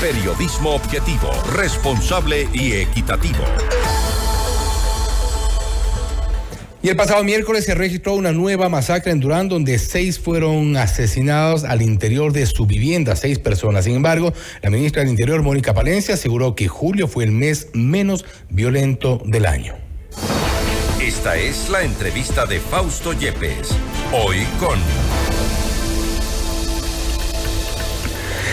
Periodismo objetivo, responsable y equitativo. Y el pasado miércoles se registró una nueva masacre en Durán, donde 6 fueron asesinados al interior de su vivienda, 6 personas. Sin embargo, la ministra del Interior, Mónica Palencia, aseguró que julio fue el mes menos violento del año. Esta es la entrevista de Fausto Yepes, hoy con...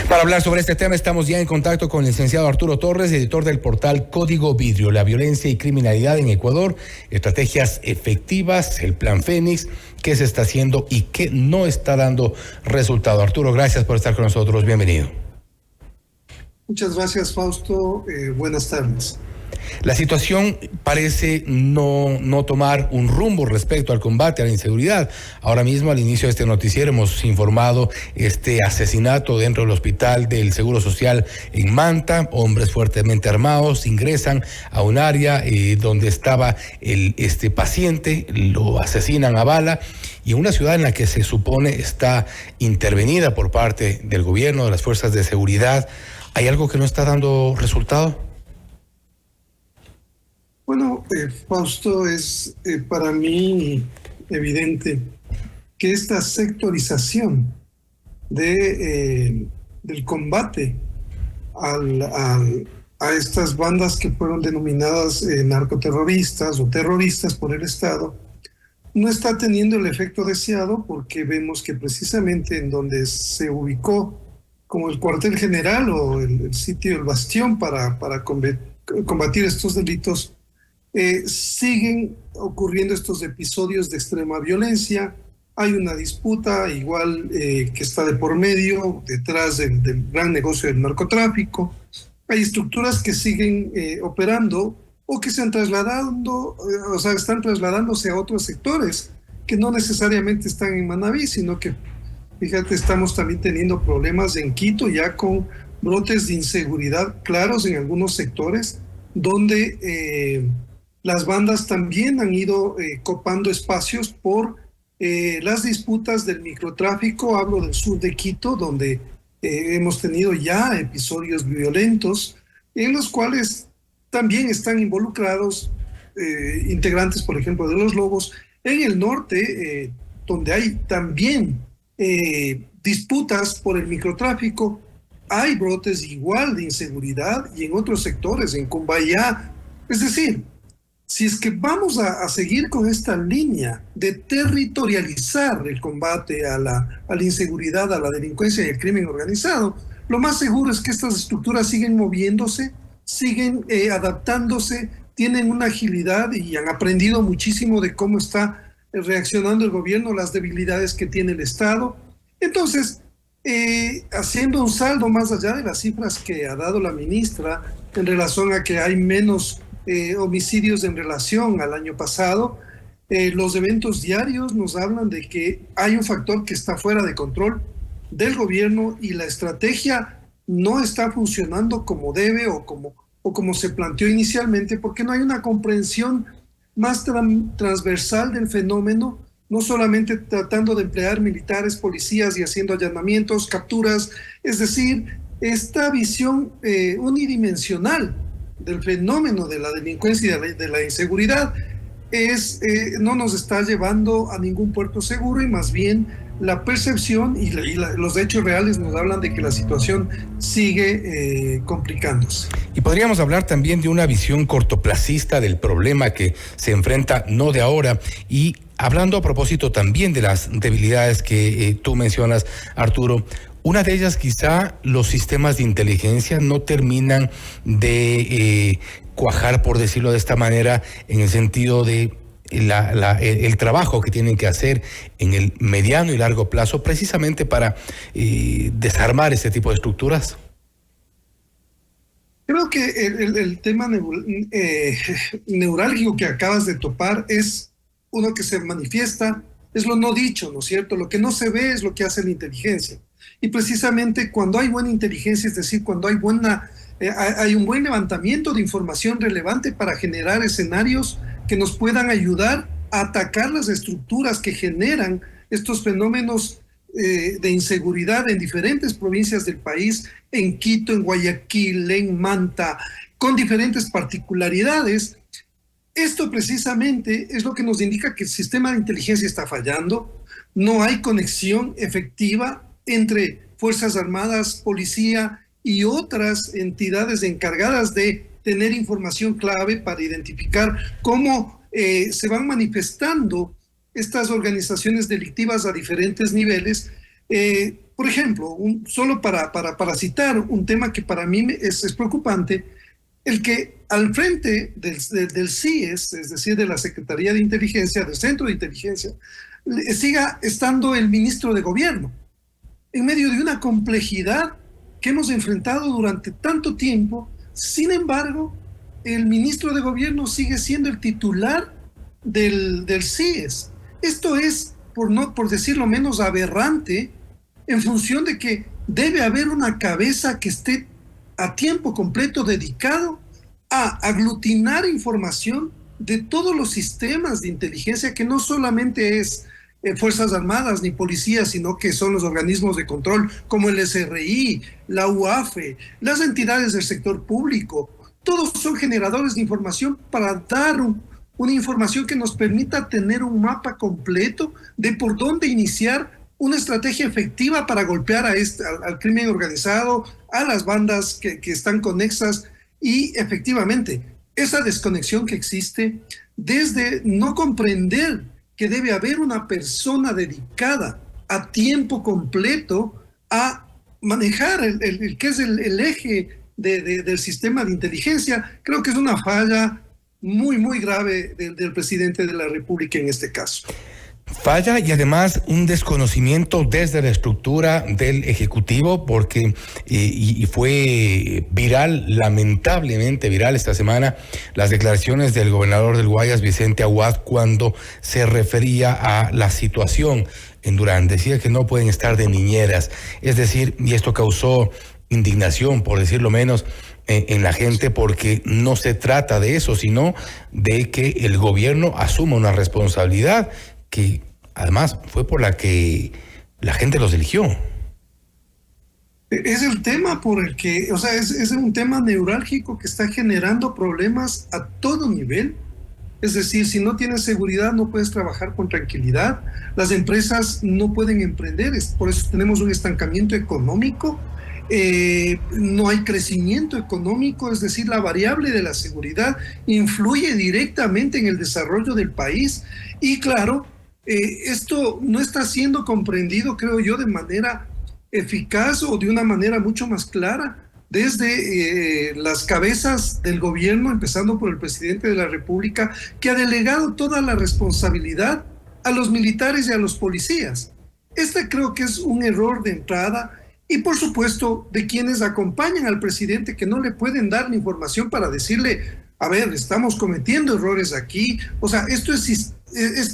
Para hablar sobre este tema estamos ya en contacto con el licenciado Arturo Torres, editor del portal Código Vidrio, la violencia y criminalidad en Ecuador, estrategias efectivas, el plan Fénix, qué se está haciendo y qué no está dando resultado. Arturo, gracias por estar con nosotros, bienvenido. Muchas gracias, Fausto, buenas tardes. La situación parece no tomar un rumbo respecto al combate a la inseguridad. Ahora mismo, al inicio de este noticiero, hemos informado este asesinato dentro del hospital del Seguro Social en Manta. Hombres fuertemente armados ingresan a un área donde estaba este paciente, lo asesinan a bala. Y en una ciudad en la que se supone está intervenida por parte del gobierno, de las fuerzas de seguridad, ¿hay algo que no está dando resultado? Bueno, Fausto, es para mí evidente que esta sectorización del combate a estas bandas que fueron denominadas narcoterroristas o terroristas por el Estado no está teniendo el efecto deseado, porque vemos que precisamente en donde se ubicó como el cuartel general o el sitio, el bastión para combatir estos delitos, siguen ocurriendo estos episodios de extrema violencia. Hay una disputa igual que está de por medio detrás del gran negocio del narcotráfico. Hay estructuras que siguen operando o que se han trasladando, están trasladándose a otros sectores que no necesariamente están en Manabí, sino que, fíjate, estamos también teniendo problemas en Quito ya con brotes de inseguridad claros en algunos sectores donde las bandas también han ido copando espacios por las disputas del microtráfico. Hablo del sur de Quito, donde hemos tenido ya episodios violentos en los cuales también están involucrados integrantes, por ejemplo, de los Lobos. En el norte, donde hay también disputas por el microtráfico, hay brotes igual de inseguridad, y en otros sectores, en Cumbayá. Es decir, si es que vamos a seguir con esta línea de territorializar el combate a la inseguridad, a la delincuencia y al crimen organizado, lo más seguro es que estas estructuras siguen moviéndose, siguen adaptándose, tienen una agilidad y han aprendido muchísimo de cómo está reaccionando el gobierno, las debilidades que tiene el Estado. Entonces, haciendo un saldo más allá de las cifras que ha dado la ministra en relación a que hay menos homicidios en relación al año pasado, los eventos diarios nos hablan de que hay un factor que está fuera de control del gobierno y la estrategia no está funcionando como debe o como se planteó inicialmente, porque no hay una comprensión más transversal del fenómeno, no solamente tratando de emplear militares, policías y haciendo allanamientos, capturas. Es decir, esta visión unidimensional del fenómeno de la delincuencia y de la inseguridad no nos está llevando a ningún puerto seguro, y más bien la percepción y los hechos reales nos hablan de que la situación sigue complicándose. Y podríamos hablar también de una visión cortoplacista del problema que se enfrenta no de ahora, y hablando a propósito también de las debilidades que tú mencionas, Arturo. Una de ellas, quizá los sistemas de inteligencia no terminan de cuajar, por decirlo de esta manera, en el sentido de el trabajo que tienen que hacer en el mediano y largo plazo, precisamente para desarmar este tipo de estructuras. Creo que el tema neurálgico que acabas de topar es uno que se manifiesta, es lo no dicho, ¿no es cierto? Lo que no se ve es lo que hace la inteligencia. Y precisamente cuando hay buena inteligencia, es decir, cuando hay un buen levantamiento de información relevante para generar escenarios que nos puedan ayudar a atacar las estructuras que generan estos fenómenos de inseguridad en diferentes provincias del país, en Quito, en Guayaquil, en Manta, con diferentes particularidades. Esto precisamente es lo que nos indica que el sistema de inteligencia está fallando, no hay conexión efectiva entre Fuerzas Armadas, policía y otras entidades encargadas de tener información clave para identificar cómo se van manifestando estas organizaciones delictivas a diferentes niveles. Por ejemplo, solo para citar un tema que para mí es preocupante, el que al frente del CIES, es decir, de la Secretaría de Inteligencia, del Centro de Inteligencia, siga estando el ministro de Gobierno, en medio de una complejidad que hemos enfrentado durante tanto tiempo. Sin embargo, el ministro de Gobierno sigue siendo el titular del CIES. Esto es, por decirlo menos, aberrante, en función de que debe haber una cabeza que esté a tiempo completo dedicado a aglutinar información de todos los sistemas de inteligencia, que no solamente es Fuerzas Armadas ni policías, sino que son los organismos de control como el SRI, la UAFE, las entidades del sector público. Todos son generadores de información para dar una información que nos permita tener un mapa completo de por dónde iniciar una estrategia efectiva para golpear al crimen organizado, a las bandas que están conexas. Y efectivamente, esa desconexión que existe desde no comprender que debe haber una persona dedicada a tiempo completo a manejar el que es el eje del sistema de inteligencia, creo que es una falla muy, muy grave del presidente de la República en este caso. Falla y además un desconocimiento desde la estructura del Ejecutivo, porque y fue viral, lamentablemente viral esta semana, las declaraciones del gobernador del Guayas, Vicente Aguad, cuando se refería a la situación en Durán. Decía que no pueden estar de niñeras, es decir, y esto causó indignación, por decirlo menos, en la gente, porque no se trata de eso, sino de que el gobierno asuma una responsabilidad que además fue por la que la gente los eligió. Es el tema por el que, o sea, es un tema neurálgico que está generando problemas a todo nivel. Es decir, si no tienes seguridad no puedes trabajar con tranquilidad, las empresas no pueden emprender, por eso tenemos un estancamiento económico, no hay crecimiento económico, es decir, la variable de la seguridad influye directamente en el desarrollo del país. Y claro, esto no está siendo comprendido, creo yo, de manera eficaz o de una manera mucho más clara desde las cabezas del gobierno, empezando por el presidente de la República, que ha delegado toda la responsabilidad a los militares y a los policías. Este creo que es un error de entrada, y por supuesto de quienes acompañan al presidente, que no le pueden dar la información para decirle: a ver, estamos cometiendo errores aquí. O sea, esto es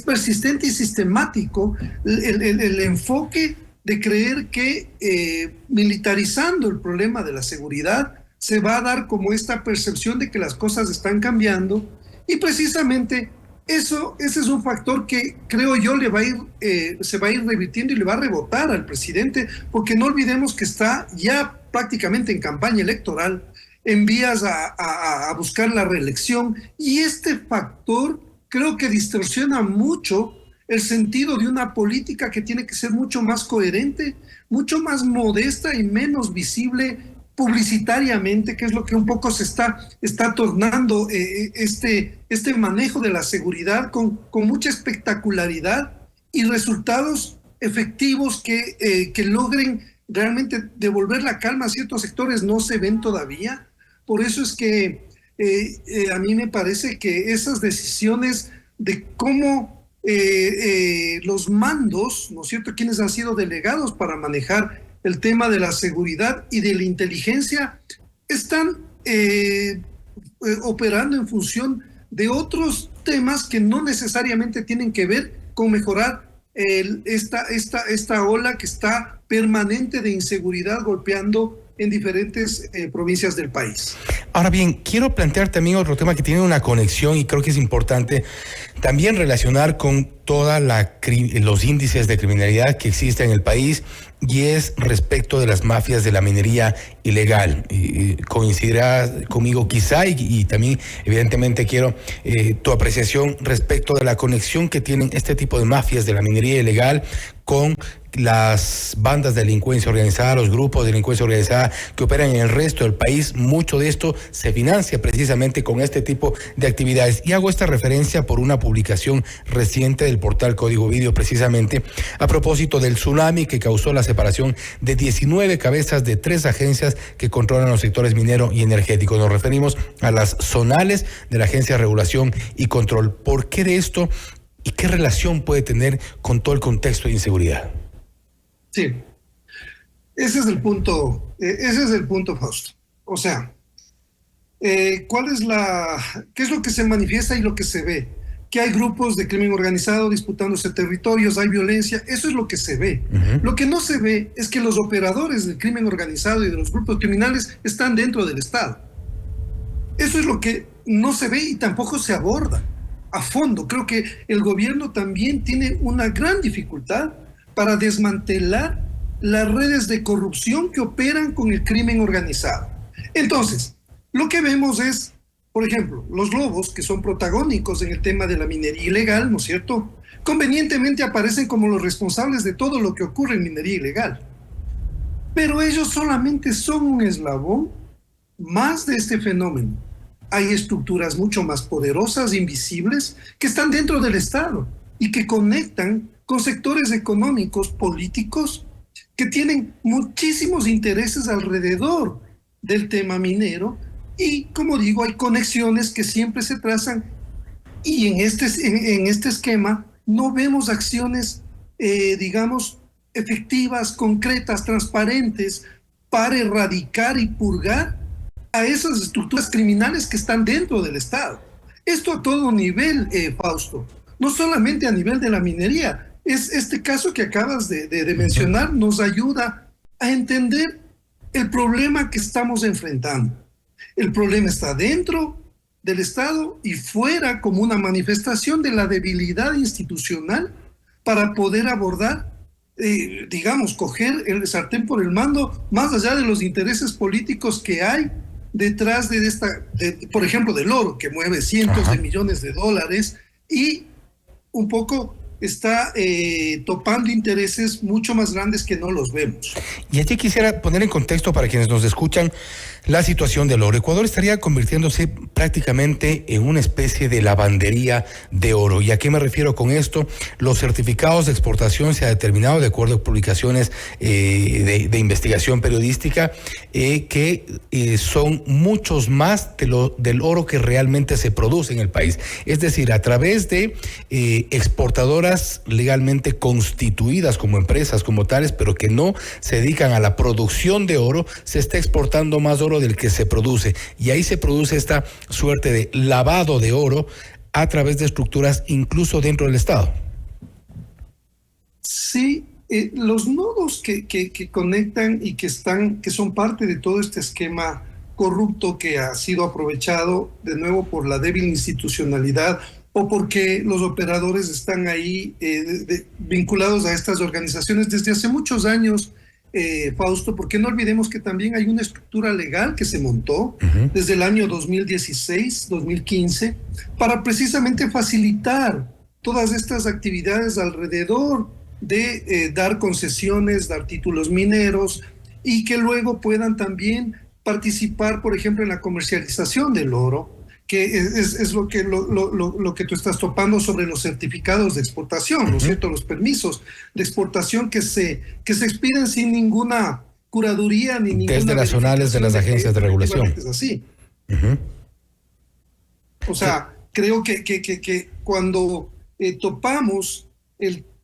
persistente y sistemático, el enfoque de creer que militarizando el problema de la seguridad se va a dar como esta percepción de que las cosas están cambiando, y precisamente ese es un factor que creo yo se va a ir revirtiendo y le va a rebotar al presidente, porque no olvidemos que está ya prácticamente en campaña electoral, en vías a buscar la reelección, y este factor creo que distorsiona mucho el sentido de una política que tiene que ser mucho más coherente, mucho más modesta y menos visible publicitariamente, que es lo que un poco se está tornando este manejo de la seguridad con mucha espectacularidad y resultados efectivos que logren realmente devolver la calma a ciertos sectores no se ven todavía. Por eso es que a mí me parece que esas decisiones de cómo los mandos, ¿no es cierto?, quienes han sido delegados para manejar el tema de la seguridad y de la inteligencia, están operando en función de otros temas que no necesariamente tienen que ver con mejorar esta ola que está permanente de inseguridad golpeando en diferentes provincias del país. Ahora bien, quiero plantear también otro tema que tiene una conexión y creo que es importante también relacionar con todos los índices de criminalidad que existen en el país, y es respecto de las mafias de la minería ilegal. Coincidirá conmigo quizá y también evidentemente quiero tu apreciación respecto de la conexión que tienen este tipo de mafias de la minería ilegal con las bandas de delincuencia organizada, los grupos de delincuencia organizada que operan en el resto del país. Mucho de esto se financia precisamente con este tipo de actividades. Y hago esta referencia por una publicación reciente del portal Código Video, precisamente a propósito del tsunami que causó la separación de 19 cabezas de 3 agencias que controlan los sectores minero y energético. Nos referimos a las zonales de la Agencia de Regulación y Control. ¿Por qué de esto y qué relación puede tener con todo el contexto de inseguridad? Sí, ese es el punto, Fausto. O sea, ¿qué es lo que se manifiesta y lo que se ve? Que hay grupos de crimen organizado disputándose territorios, hay violencia, eso es lo que se ve. Uh-huh. Lo que no se ve es que los operadores del crimen organizado y de los grupos criminales están dentro del Estado. Eso es lo que no se ve y tampoco se aborda a fondo. Creo que el gobierno también tiene una gran dificultad para desmantelar las redes de corrupción que operan con el crimen organizado. Entonces, lo que vemos es, por ejemplo, los lobos, que son protagónicos en el tema de la minería ilegal, ¿no es cierto? Convenientemente aparecen como los responsables de todo lo que ocurre en minería ilegal. Pero ellos solamente son un eslabón más de este fenómeno. Hay estructuras mucho más poderosas, invisibles, que están dentro del Estado y que conectan con sectores económicos, políticos, que tienen muchísimos intereses alrededor del tema minero. Y, como digo, hay conexiones que siempre se trazan, y en este esquema no vemos acciones, digamos, efectivas, concretas, transparentes, para erradicar y purgar a esas estructuras criminales que están dentro del Estado. Esto a todo nivel, Fausto, no solamente a nivel de la minería. Este caso que acabas de mencionar nos ayuda a entender el problema que estamos enfrentando. El problema está dentro del Estado y fuera como una manifestación de la debilidad institucional para poder abordar, digamos, coger el sartén por el mango, más allá de los intereses políticos que hay detrás por ejemplo, del oro, que mueve cientos de millones de dólares y un poco está topando intereses mucho más grandes que no los vemos. Y aquí quisiera poner en contexto para quienes nos escuchan la situación del oro. Ecuador estaría convirtiéndose prácticamente en una especie de lavandería de oro. ¿Y a qué me refiero con esto? Los certificados de exportación se ha determinado, de acuerdo a publicaciones de investigación periodística, que son muchos más del oro que realmente se produce en el país. Es decir, a través de exportadoras legalmente constituidas como empresas, como tales, pero que no se dedican a la producción de oro, se está exportando más oro del que se produce. Y ahí se produce esta suerte de lavado de oro a través de estructuras incluso dentro del Estado. Sí, los nodos que conectan y que son parte de todo este esquema corrupto que ha sido aprovechado de nuevo por la débil institucionalidad o porque los operadores están ahí vinculados a estas organizaciones desde hace muchos años, Fausto, porque no olvidemos que también hay una estructura legal que se montó desde el año 2016, 2015, para precisamente facilitar todas estas actividades alrededor de dar concesiones, dar títulos mineros y que luego puedan también participar, por ejemplo, en la comercialización del oro, que es lo que tú estás topando sobre los certificados de exportación, ¿no es cierto? Los permisos de exportación que se expiden sin ninguna curaduría ni ninguna... Desde las zonales de las agencias de regulación. Es así. O sea, creo que cuando topamos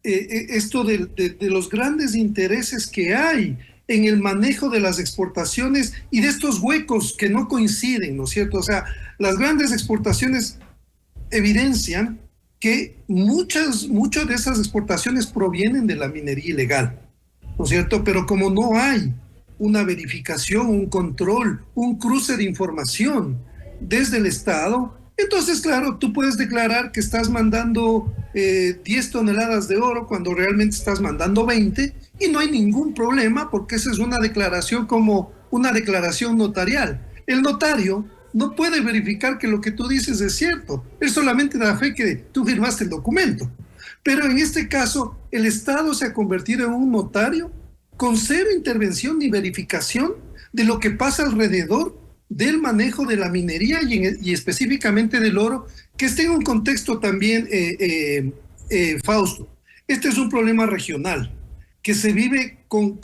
esto de los grandes intereses que hay en el manejo de las exportaciones y de estos huecos que no coinciden, ¿no es cierto? O sea, las grandes exportaciones evidencian que muchas de esas exportaciones provienen de la minería ilegal, ¿no es cierto? Pero como no hay una verificación, un control, un cruce de información desde el Estado, entonces, claro, tú puedes declarar que estás mandando 10 toneladas de oro cuando realmente estás mandando 20 y no hay ningún problema porque esa es una declaración como una declaración notarial. El notario no puede verificar que lo que tú dices es cierto. Él solamente da fe que tú firmaste el documento. Pero en este caso, el Estado se ha convertido en un notario con cero intervención ni verificación de lo que pasa alrededor del manejo de la minería y específicamente del oro, que está en un contexto también, Fausto. Este es un problema regional que se vive con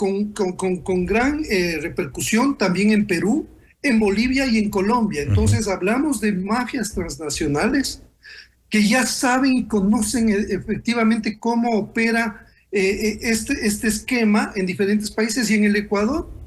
gran repercusión también en Perú, en Bolivia y en Colombia. Entonces hablamos de mafias transnacionales que ya saben y conocen efectivamente cómo opera este esquema en diferentes países, y en el Ecuador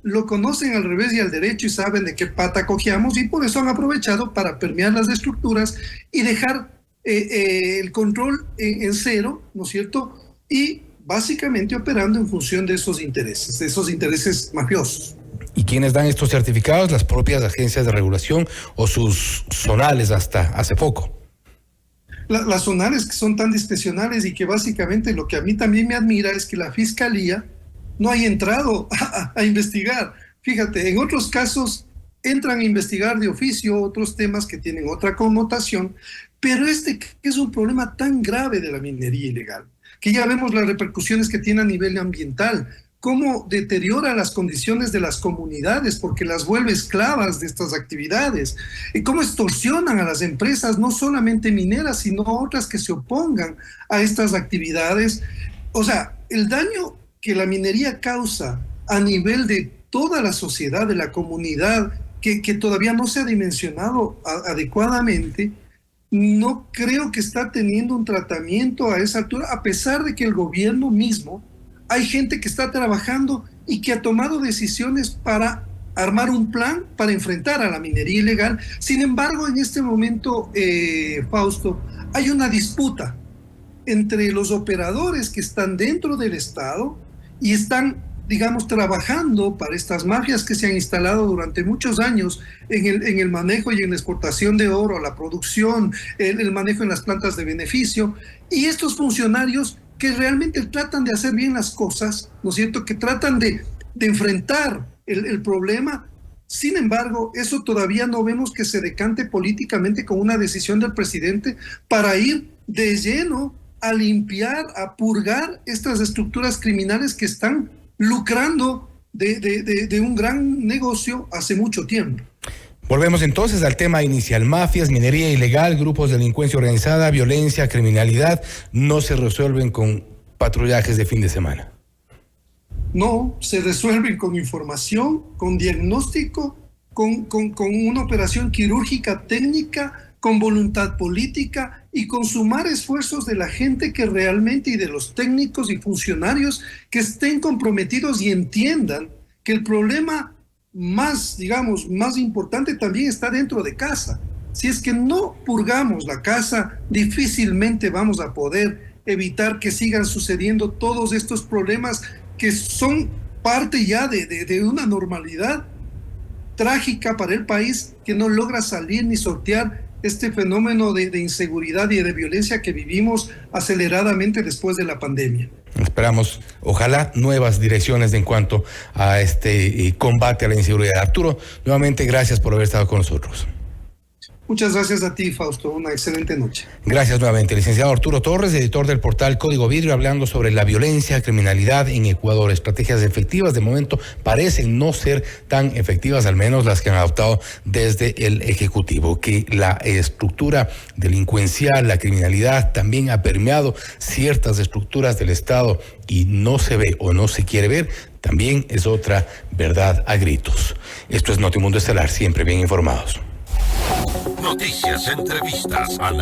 lo conocen al revés y al derecho y saben de qué pata cojeamos, y por eso han aprovechado para permear las estructuras y dejar el control en cero, ¿no es cierto? Y básicamente operando en función de esos intereses mafiosos. ¿Y quiénes dan estos certificados? Las propias agencias de regulación o sus zonales hasta hace poco. Las zonales, que son tan discrecionales y que básicamente lo que a mí también me admira es que la Fiscalía no haya entrado a investigar. Fíjate, en otros casos entran a investigar de oficio otros temas que tienen otra connotación, pero este es un problema tan grave de la minería ilegal, que ya vemos las repercusiones que tiene a nivel ambiental, cómo deteriora las condiciones de las comunidades porque las vuelve esclavas de estas actividades, y cómo extorsionan a las empresas, no solamente mineras, sino otras que se opongan a estas actividades. O sea, el daño que la minería causa a nivel de toda la sociedad, de la comunidad, que todavía no se ha dimensionado adecuadamente, no creo que está teniendo un tratamiento a esa altura, a pesar de que el gobierno mismo, hay gente que está trabajando y que ha tomado decisiones para armar un plan para enfrentar a la minería ilegal. Sin embargo, en este momento, Fausto, hay una disputa entre los operadores que están dentro del Estado y están, digamos, trabajando para estas mafias que se han instalado durante muchos años en el manejo y en la exportación de oro, la producción, el manejo en las plantas de beneficio, y estos funcionarios que realmente tratan de hacer bien las cosas, ¿no es cierto?, que tratan de enfrentar el problema. Sin embargo, eso todavía no vemos que se decante políticamente con una decisión del presidente para ir de lleno a limpiar, a purgar estas estructuras criminales que están lucrando de un gran negocio hace mucho tiempo. Volvemos entonces al tema inicial. Mafias, minería ilegal, grupos de delincuencia organizada, violencia, criminalidad, no se resuelven con patrullajes de fin de semana. No, se resuelven con información, con diagnóstico, con una operación quirúrgica técnica, con voluntad política y con sumar esfuerzos de la gente que realmente, y de los técnicos y funcionarios que estén comprometidos y entiendan que el problema más, digamos, más importante también está dentro de casa. Si es que no purgamos la casa, difícilmente vamos a poder evitar que sigan sucediendo todos estos problemas que son parte ya de una normalidad trágica para el país, que no logra salir ni sortear este fenómeno de inseguridad y de violencia que vivimos aceleradamente después de la pandemia. Esperamos, ojalá, nuevas direcciones en cuanto a este combate a la inseguridad. Arturo, nuevamente gracias por haber estado con nosotros. Muchas gracias a ti, Fausto. Una excelente noche. Gracias nuevamente. Licenciado Arturo Torres, editor del portal Código Vidrio, hablando sobre la violencia, criminalidad en Ecuador. Estrategias efectivas, de momento, parecen no ser tan efectivas, al menos las que han adoptado desde el Ejecutivo. Que la estructura delincuencial, la criminalidad, también ha permeado ciertas estructuras del Estado y no se ve o no se quiere ver, también es otra verdad a gritos. Esto es Notimundo Estelar, siempre bien informados. Noticias, entrevistas, análisis.